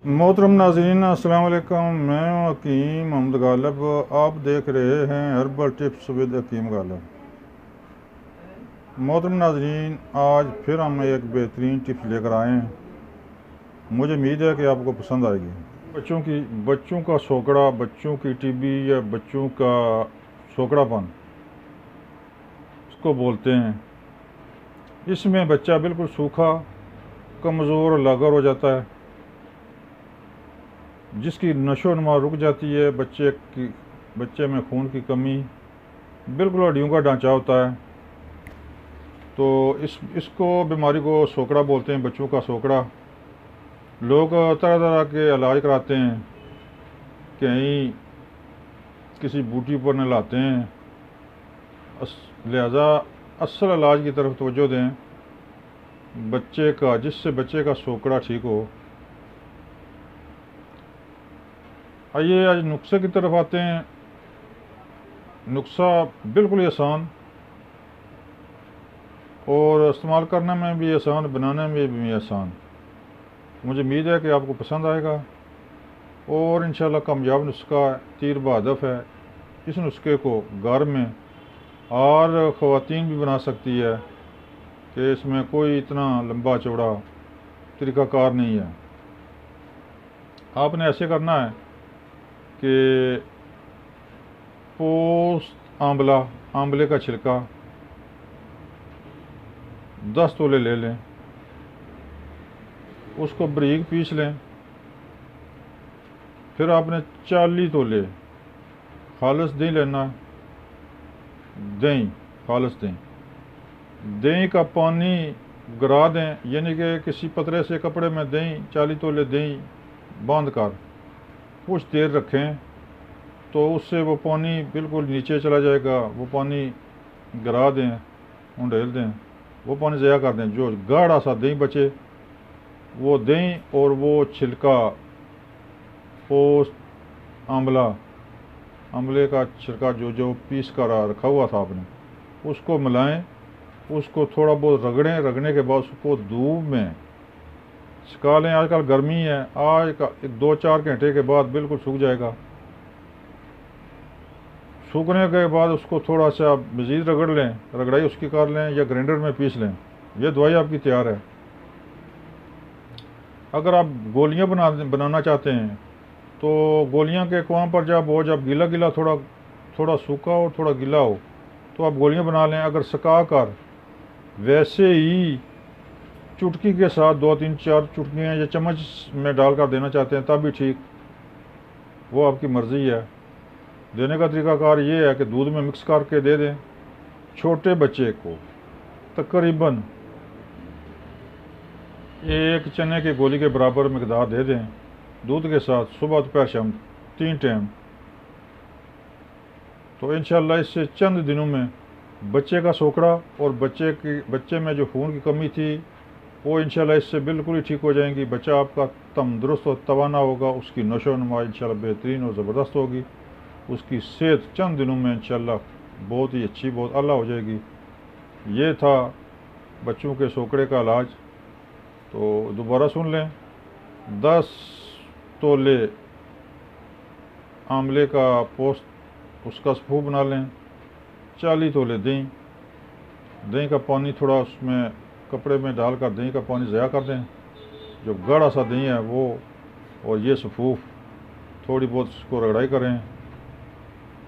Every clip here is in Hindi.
मोहतरम नाज़रीन, अस्सलाम वालेकुम। मैं हकीम मोहम्मद गालिब। आप देख रहे हैं हर्बल टिप्स विद हकीम गालिब। मोहतरम नाज़रीन, आज फिर हम एक बेहतरीन टिप्स लेकर आए हैं। मुझे उम्मीद है कि आपको पसंद आएगी। बच्चों का सोकड़ा, बच्चों की टीबी या बच्चों का सोकड़ापन उसको बोलते हैं। इसमें बच्चा बिल्कुल सूखा, कमज़ोर और लागर हो जाता है, जिसकी नशो नुमा रुक जाती है। बच्चे में खून की कमी, बिल्कुल हड्डियों का ढांचा होता है। तो इसको बीमारी को सोकड़ा बोलते हैं, बच्चों का सोकड़ा। लोग तरह तरह के इलाज कराते हैं, कहीं किसी बूटी पर नहलाते हैं। लिहाजा असल इलाज की तरफ तवज्जो दें जिससे बच्चे का सोकड़ा ठीक हो। आइए आज नुस्खे की तरफ आते हैं। नुस्खा बिल्कुल ही आसान और इस्तेमाल करने में भी आसान, बनाने में भी आसान। मुझे उम्मीद है कि आपको पसंद आएगा और इंशाल्लाह कामयाब नुस्खा है, तीर बहादफ है। इस नुस्खे को घर में और ख़वातीन भी बना सकती है कि इसमें कोई इतना लंबा चौड़ा तरीक़ाकार नहीं है। आपने ऐसे करना है कि पोस्त आंवले का छिलका 10 तोले ले लें, उसको बारीक पीस लें। फिर आपने 40 तोले खालिस दही लेना। दही, खालिस दही का पानी गिरा दें, यानी कि किसी पतले से कपड़े में दही 40 तोले दही बांध कर कुछ देर रखें, तो उससे वो पानी बिल्कुल नीचे चला जाएगा। वो पानी गिरा दें, उंडेल दें, वो पानी ज़ाया कर दें। जो गाढ़ा सा दही बचे, वो दही और वो छिलका, पोस्त आंवले का छिलका जो पीस कर रखा हुआ था आपने, उसको मिलाएं। उसको थोड़ा बहुत रगड़ने के बाद उसको धूप में सुखा लें। आजकल गर्मी है, आज का 2-4 घंटे के बाद बिल्कुल सूख जाएगा। सूखने के बाद उसको थोड़ा सा मज़ीद रगड़ लें, रगड़ाई उसकी कर लें या ग्राइंडर में पीस लें। ये दवाई आपकी तैयार है। अगर आप गोलियां बनाना चाहते हैं तो गोलियां के कुआं पर जब गीला गीला, थोड़ा सूखा हो, थोड़ा गीला हो, तो आप गोलियां बना लें। अगर सुखा कर वैसे ही चुटकी के साथ 2-3-4 चुटकियाँ या चम्मच में डालकर देना चाहते हैं तब भी ठीक, वो आपकी मर्ज़ी है। देने का तरीक़ाकार ये है कि दूध में मिक्स करके दे दें। छोटे बच्चे को तकरीबन 1 चने की गोली के बराबर मकदार दे दें दूध के साथ, सुबह दोपहर शाम 3 टाइम। तो इंशाल्लाह इससे चंद दिनों में बच्चे का सोकड़ा और बच्चे में जो खून की कमी थी वो इंशाल्लाह इससे बिल्कुल ही ठीक हो जाएंगी। बच्चा आपका तंदुरुस्त और तवाना होगा, उसकी नशो नुमा इंशाल्लाह बेहतरीन और ज़बरदस्त होगी। उसकी सेहत चंद दिनों में इंशाल्लाह बहुत ही अच्छी, बहुत आला हो जाएगी। ये था बच्चों के सोकड़े का इलाज। तो दोबारा सुन लें। 10 तोले आंवले का पोस्त, उसका सफ़ू बना लें। 40 तोले दही का पानी थोड़ा उसमें कपड़े में डालकर दही का पानी ज़ाया कर दें। जो गाढ़ा सा दही है वो, और ये सफ़ूफ थोड़ी बहुत उसको रगड़ाई करें।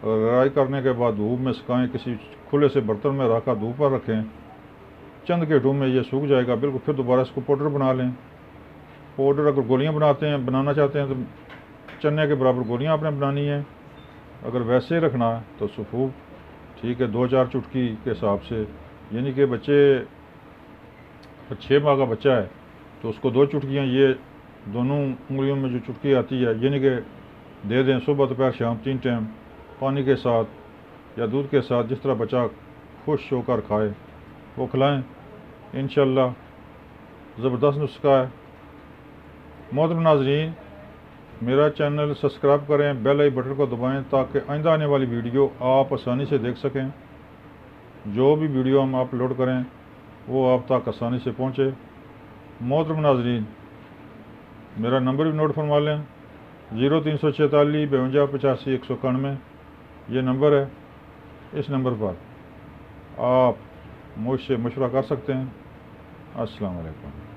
रगड़ाई करने के बाद धूप में सुखाएं, किसी खुले से बर्तन में रखकर धूप पर रखें। चंद घंटों में ये सूख जाएगा बिल्कुल। फिर दोबारा इसको पाउडर बना लें। पाउडर अगर गोलियां बनाना चाहते हैं तो चने के बराबर गोलियां आपने बनानी है। अगर वैसे ही रखना है तो सफ़ूफ ठीक है, 2-4 चुटकी के हिसाब से। यानी कि बच्चे 6 माह का बच्चा है तो उसको 2 चुटकियाँ, ये दोनों उंगलियों में जो चुटकी आती है, यानी कि दे दें सुबह दोपहर शाम 3 टाइम, पानी के साथ या दूध के साथ। जिस तरह बच्चा खुश होकर खाए वो खिलाएं। इंशाल्लाह ज़बरदस्त नुस्खा है। मोहतरम नाज़रीन, मेरा चैनल सब्सक्राइब करें, बेल आई बटन को दबाएं ताकि आइंदा आने वाली वीडियो आप आसानी से देख सकें। जो भी वीडियो हम अपलोड करें वो आप तक आसानी से पहुँचे। मोहतरम नाज़रीन, मेरा नंबर भी नोट फरमा लें, 0346 52 85 191 ये नंबर है। इस नंबर पर आप मुझसे मशवरा कर सकते हैं। अस्सलाम वालेकुम।